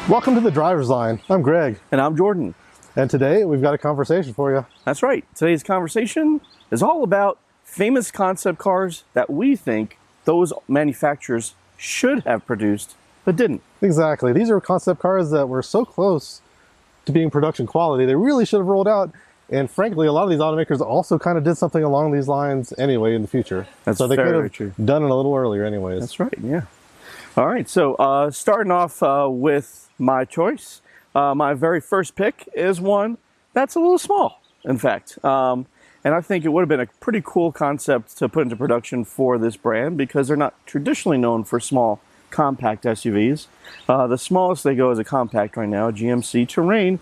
Welcome to the Driver's Line. I'm Greg. And I'm Jordan. And today we've got a conversation for you. That's right. Today's conversation is all about famous concept cars that we think those manufacturers should have produced but didn't. Exactly. These are concept cars that were so close to being production quality, they really should have rolled out. And frankly, a lot of these automakers also kind of did something along these lines anyway in the future. That's so they could have true. done it a little earlier anyways. That's right, yeah. All right, so starting off with my choice, my very first pick is one that's a little small, in fact. And I think it would have been a pretty cool concept to put into production for this brand because they're not traditionally known for small compact SUVs. The smallest they go is a compact right now, a GMC Terrain.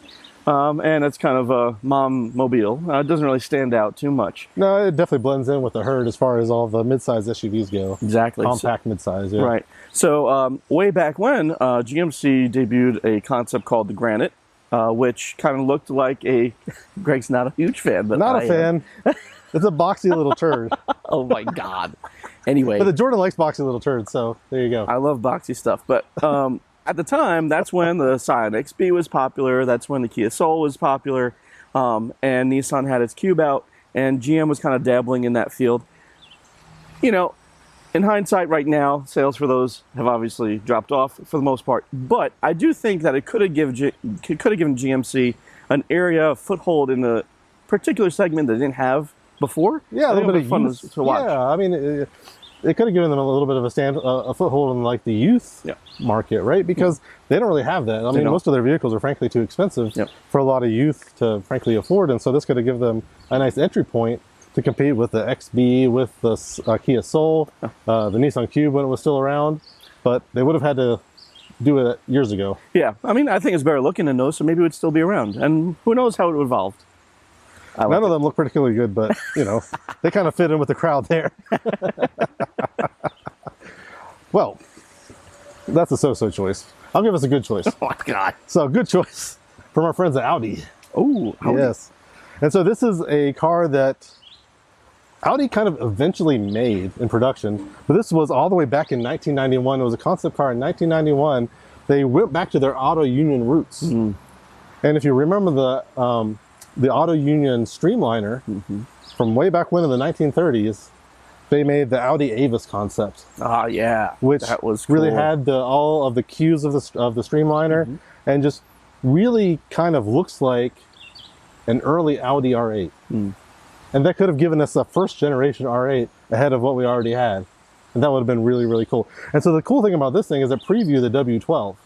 And it's kind of a mom mobile. It doesn't really stand out too much. No, it definitely blends in with the herd as far as all the mid-size SUVs go. Exactly. Compact mid-size, yeah. Right. So way back when, GMC debuted a concept called the Granite, which kind of looked like a... Greg's not a huge fan, but Not a fan. It's a boxy little turd. Oh my God. Anyway. But the Jordan likes boxy little turds, so there you go. I love boxy stuff, but... at the time, that's when the Scion XB was popular, that's when the Kia Soul was popular, and Nissan had its Cube out, and GM was kind of dabbling in that field. You know, in hindsight right now, sales for those have obviously dropped off for the most part, but I do think that it could have given GMC an area of foothold in the particular segment that they didn't have before. Yeah, a little bit of fun youth. to watch. Yeah, I mean... It could have given them a little bit of a foothold in like the youth market, right? Because they don't really have that. I mean, most of their vehicles are frankly too expensive for a lot of youth to frankly afford. And so this could have given them a nice entry point to compete with the XB, with the Kia Soul, the Nissan Cube when it was still around. But they would have had to do it years ago. Yeah, I mean, I think it's better looking than those, so maybe it would still be around. And who knows how it evolved. None of them look particularly good, but, you know, they kind of fit in with the crowd there. Well, that's a so-so choice. I'll give us a good choice. Oh, my God. So, good choice from our friends at Audi. Oh, Audi. Yes. And so this is a car that Audi kind of eventually made in production, but this was all the way back in 1991. It was a concept car in 1991. They went back to their Auto Union roots. And if you remember the Auto Union Streamliner from way back when in the 1930s, they made the Audi Avis concept. Ah, yeah, which that was cool. Really had all of the cues of the Streamliner, and just really kind of looks like an early Audi R8. And that could have given us a first generation R8 ahead of what we already had, and that would have been really, really cool. And so the cool thing about this thing is it previewed the W12,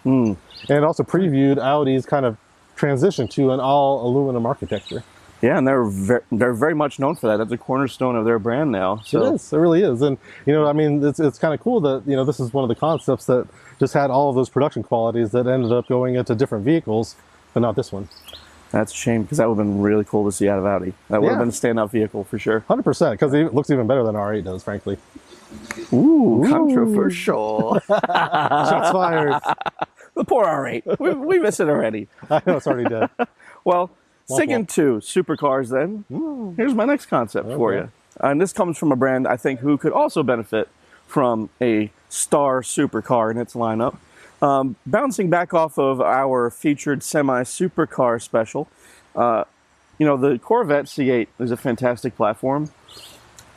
and it also previewed Audi's kind of transition to an all aluminum architecture. Yeah, and they're very much known for that. That's a cornerstone of their brand now. So. It is. It really is. And, you know, I mean, it's kind of cool that, you know, this is one of the concepts that just had all of those production qualities that ended up going into different vehicles, but not this one. That's a shame, because that would have been really cool to see out of Audi. That would have been a standout vehicle for sure. 100%, because it looks even better than R8 does, frankly. Ooh. Controversial. Shots fired. The poor R8. We miss it already. I know, it's already dead. Well, sticking to supercars then, here's my next concept for you. And this comes from a brand, I think, who could also benefit from a star supercar in its lineup. Bouncing back off of our featured semi-supercar special, you know, the Corvette C8 is a fantastic platform.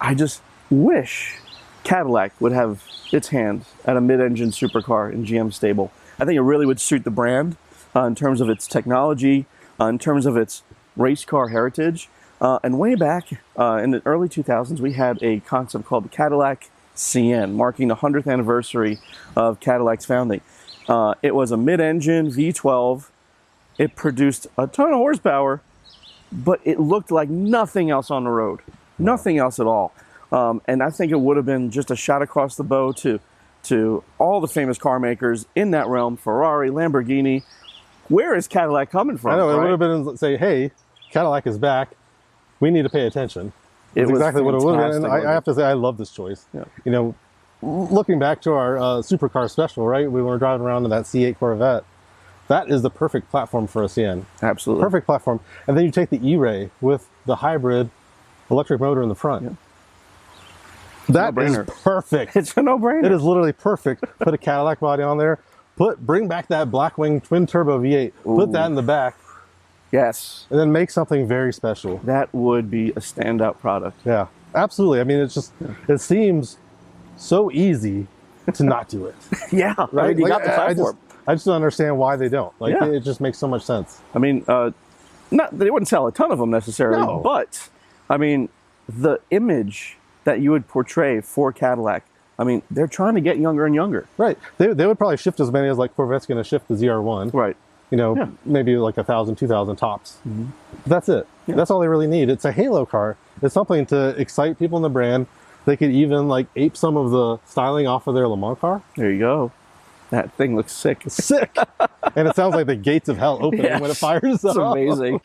I just wish Cadillac would have its hand at a mid-engine supercar in GM stable. I think it really would suit the brand in terms of its technology, in terms of its race car heritage. And way back in the early 2000s, we had a concept called the Cadillac CN, marking the 100th anniversary of Cadillac's founding. It was a mid-engine V12. It produced a ton of horsepower, but it looked like nothing else on the road. Nothing else at all. And I think it would have been just a shot across the bow to all the famous car makers in that realm, Ferrari, Lamborghini. Where is Cadillac coming from? I know, it right? would have been say, hey, Cadillac is back. We need to pay attention. That's exactly what it would have been. And I have to say, I love this choice. Yeah. You know, looking back to our supercar special, right? We were driving around in that C8 Corvette. That is the perfect platform for a CN. Absolutely. Perfect platform. And then you take the E-Ray with the hybrid electric motor in the front. Yeah. That is perfect. It's a no-brainer. It is literally perfect. Put a Cadillac body on there, bring back that Blackwing twin turbo V8, put that in the back, Yes. and then make something very special. That would be a standout product. Yeah, absolutely. I mean, it seems so easy to not do it. Yeah. Right? I mean, you got the platform. I just don't understand why they don't. Like, Yeah. it just makes so much sense. I mean, not they wouldn't sell a ton of them necessarily, No. but I mean, the image that you would portray for Cadillac, I mean, they're trying to get younger and younger. Right. They would probably shift as many as like Corvette's going to shift the ZR1. Right. You know, Yeah. maybe like 1,000, 2,000 tops. That's it. Yeah. That's all they really need. It's a halo car. It's something to excite people in the brand. They could even like ape some of the styling off of their Le Mans car. There you go. That thing looks sick. Sick. And it sounds like the gates of hell opening when it Yes. fires It's up. amazing.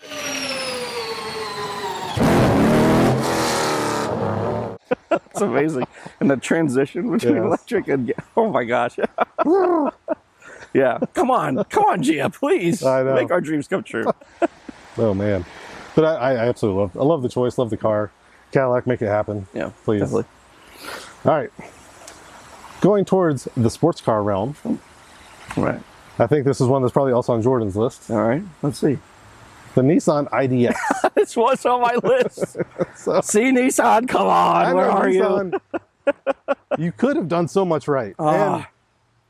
It's amazing. And the transition between Yes. electric and oh my gosh. Yeah. Come on, Gia, please. I know. Make our dreams come true. Oh man. But I absolutely love the choice, love the car. Cadillac, make it happen. Yeah. Please. Definitely. All right. Going towards the sports car realm, Right. I think this is one that's probably also on Jordan's list. All right. Let's see. The Nissan IDX. This was on my list. So, See, Nissan, come on. I Where know, are you? Nissan, you could have done so much right. Ah. And,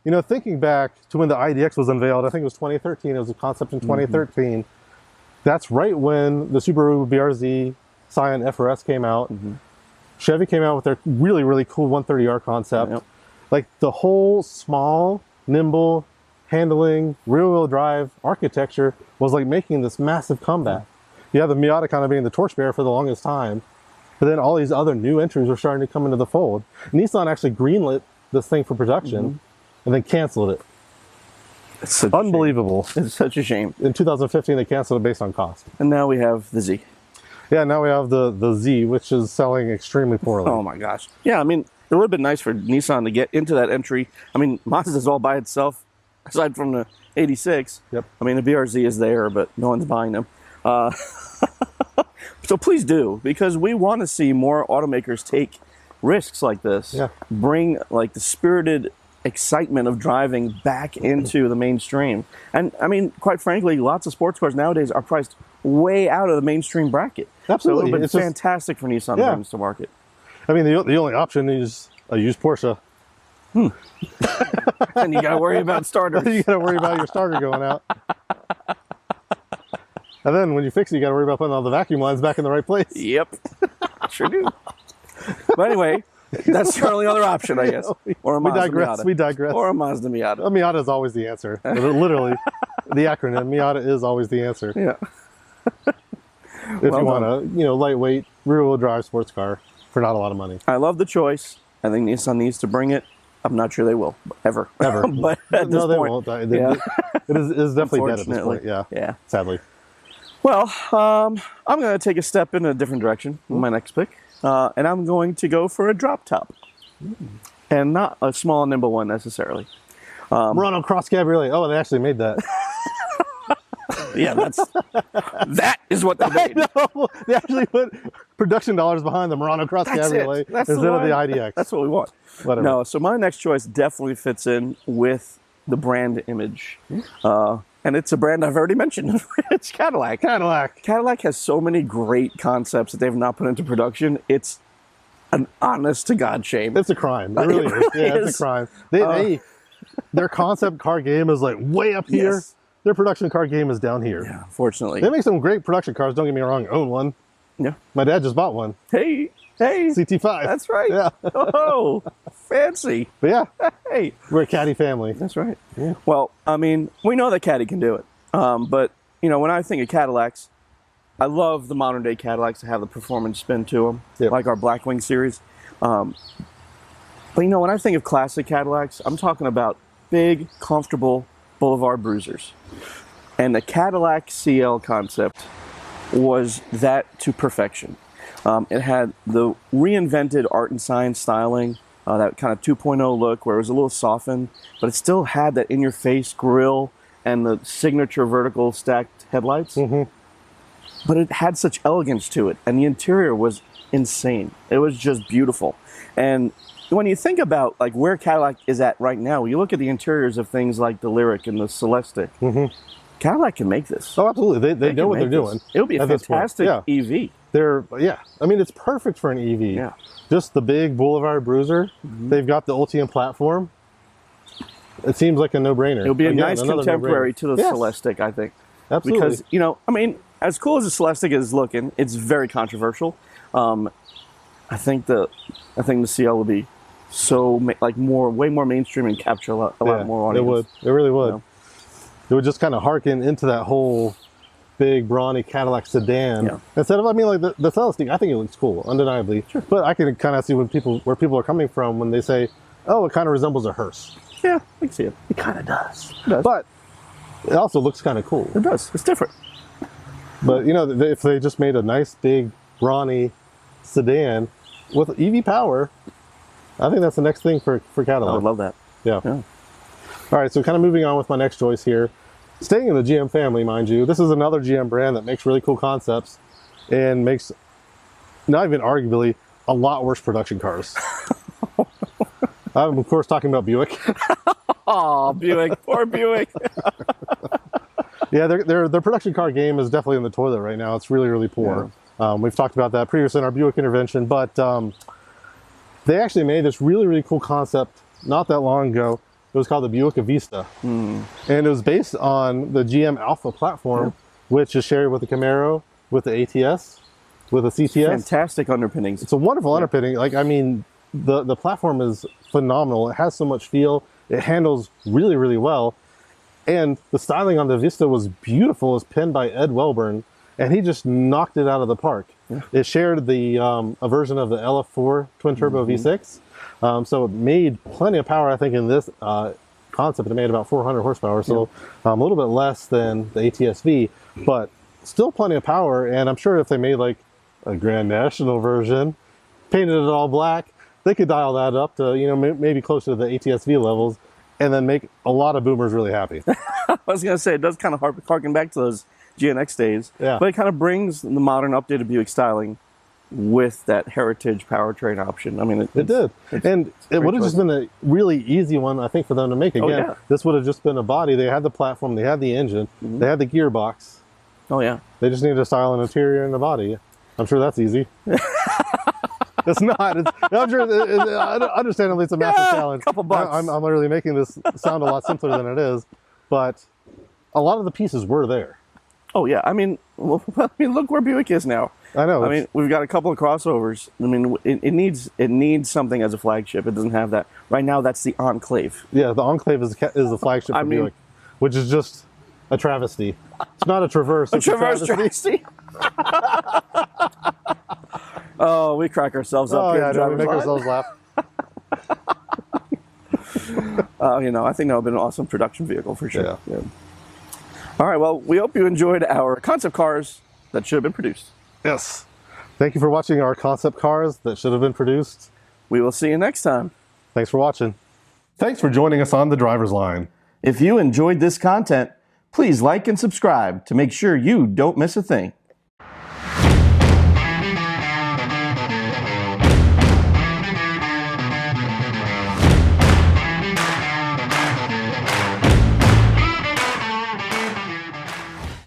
you know, thinking back to when the IDX was unveiled, I think it was 2013. It was a concept in 2013. That's right when the Subaru BRZ Scion FRS came out. Chevy came out with their really, really cool 130R concept. Yep. Like the whole small, nimble, handling, rear-wheel drive architecture was like making this massive comeback. You have the Miata kind of being the torchbearer for the longest time, but then all these other new entries were starting to come into the fold. Nissan actually greenlit this thing for production and then canceled it. It's such a Unbelievable. shame. It's such a shame. In 2015, they canceled it based on cost. And now we have the Z. Yeah, now we have the Z, which is selling extremely poorly. Oh my gosh. Yeah, I mean, it would have been nice for Nissan to get into that entry. I mean, Mazda's all by itself, aside from the 86. Yep. I mean, the BRZ is there, but no one's buying them. So please do, because we want to see more automakers take risks like this. Yeah. Bring like the spirited excitement of driving back into the mainstream. And I mean, quite frankly, lots of sports cars nowadays are priced way out of the mainstream bracket. Absolutely. So it would have been It's just- fantastic for Nissan Yeah. to bring this to market. I mean, the only option is a used Porsche. And you got to worry about starters. You got to worry about your starter going out. And then when you fix it, you got to worry about putting all the vacuum lines back in the right place. Yep. Sure do. But anyway, that's your only other option, I guess. Or a We Mazda digress. Miata. We digress. Or a Mazda Miata. A Miata is always the answer. Literally, the acronym Miata is always the answer. Yeah. If you want a lightweight rear-wheel drive sports car for not a lot of money. I love the choice. I think Nissan needs to bring it. I'm not sure they will, ever. Ever. But at this No, they point, won't. yeah. It is definitely dead at this Unfortunately. point. Yeah. Yeah. Sadly. Well, I'm going to take a step in a different direction with my next pick. And I'm going to go for a drop top. And not a small, nimble one necessarily. Murano Cross Cabriolet. Oh, they actually made that. Yeah, that is what they made. No, they actually put production dollars behind the Murano Cross That's Cabriolet it. That's instead of the one. IDX. That's what we want. Whatever. No, so my next choice definitely fits in with the brand image. And it's a brand I've already mentioned. It's Cadillac. Cadillac has so many great concepts that they've not put into production. It's an honest-to-God shame. It's a crime. It really is. Yeah, is. it's a crime. Their concept car game is like way up here. Yes. Their production car game is down here. Yeah, unfortunately. They make some great production cars. Don't get me wrong. I own one. Yeah. My dad just bought one. Hey. CT5. That's right. Yeah. Oh, fancy. But yeah, Hey. we're a caddy family. That's right. Yeah. Well, I mean, we know that Caddy can do it. But, when I think of Cadillacs, I love the modern day Cadillacs that have the performance spin to them, Yep. like our Blackwing series. But, when I think of classic Cadillacs, I'm talking about big, comfortable Boulevard bruisers. And the Cadillac CL concept was that to perfection. It had the reinvented art and science styling, that kind of 2.0 look where it was a little softened, but it still had that in-your-face grille and the signature vertical stacked headlights. But it had such elegance to it, and the interior was insane. It was just beautiful. And when you think about like where Cadillac is at right now, you look at the interiors of things like the Lyriq and the Celestiq. Cadillac can make this. Oh, absolutely. They know what they're doing. It'll be a fantastic EV. I mean, it's perfect for an EV. Yeah. Just the big Boulevard Bruiser. They've got the Ultium platform. It seems like a no-brainer. It'll be a nice contemporary to the Celestiq, I think. Absolutely. Because, you know, I mean, as cool as the Celestiq is looking, it's very controversial. I think the CL will be way more mainstream and capture a lot more audience. It would. It really would. You know? It would just kind of harken into that whole big, brawny Cadillac sedan. Yeah. Instead of, I mean, like the Celestiq, I think it looks cool, undeniably. Sure. But I can kind of see where people are coming from when they say, oh, it kind of resembles a hearse. Yeah, I can see it. It kind of does. But it also looks kind of cool. It does. It's different. But, you know, if they just made a nice, big, brawny sedan with EV power, I think that's the next thing for Cadillac. I would love that. Yeah. All right, so kind of moving on with my next choice here. Staying in the GM family, mind you, this is another GM brand that makes really cool concepts and makes, not even arguably, a lot worse production cars. I'm, of course, talking about Buick. Oh, Buick. Poor Buick. Yeah, their production car game is definitely in the toilet right now. It's really, really poor. Yeah. We've talked about that previously in our Buick intervention, but they actually made this really, really cool concept not that long ago. It was called the Buick Vista. And it was based on the GM Alpha platform, which is shared with the Camaro, with the ATS, with the CTS. Fantastic underpinnings. It's a wonderful underpinning. Like, I mean, the platform is phenomenal. It has so much feel. It handles really, really well. And the styling on the Vista was beautiful. It was penned by Ed Welburn, and he just knocked it out of the park. Yeah. It shared a version of the LF4 twin-turbo V6. So it made plenty of power, I think, in this concept. It made about 400 horsepower, so a little bit less than the ATS-V, but still plenty of power. And I'm sure if they made like a Grand National version, painted it all black, they could dial that up to, you know, maybe closer to the ATS-V levels, and then make a lot of boomers really happy. I was going to say, it does kind of harken back to those GNX days, but it kind of brings the modern updated Buick styling with that heritage powertrain option. I mean, it did. And it would have just been a really easy one, I think, for them to make. Again, this would have just been a body. They had the platform, they had the engine, they had the gearbox. Oh, yeah. They just needed to style an interior and the body. I'm sure that's easy. It's not. I'm sure, understandably, it's a massive challenge. Couple bucks. I'm literally making this sound a lot simpler than it is, but a lot of the pieces were there. Oh, yeah. I mean, look where Buick is now. I know. I mean, we've got a couple of crossovers. I mean, it needs something as a flagship. It doesn't have that right now. That's the Enclave. Yeah, the Enclave is the flagship for Buick, which is just a travesty. It's not a Traverse. It's a travesty. Oh, we crack ourselves up. Oh yeah, we make ourselves laugh. You know, I think that would have been an awesome production vehicle for sure. Yeah. All right. Well, we hope you enjoyed our concept cars that should have been produced. Yes. Thank you for watching our concept cars that should have been produced. We will see you next time. Thanks for watching. Thanks for joining us on The Driver's Line. If you enjoyed this content, please like and subscribe to make sure you don't miss a thing.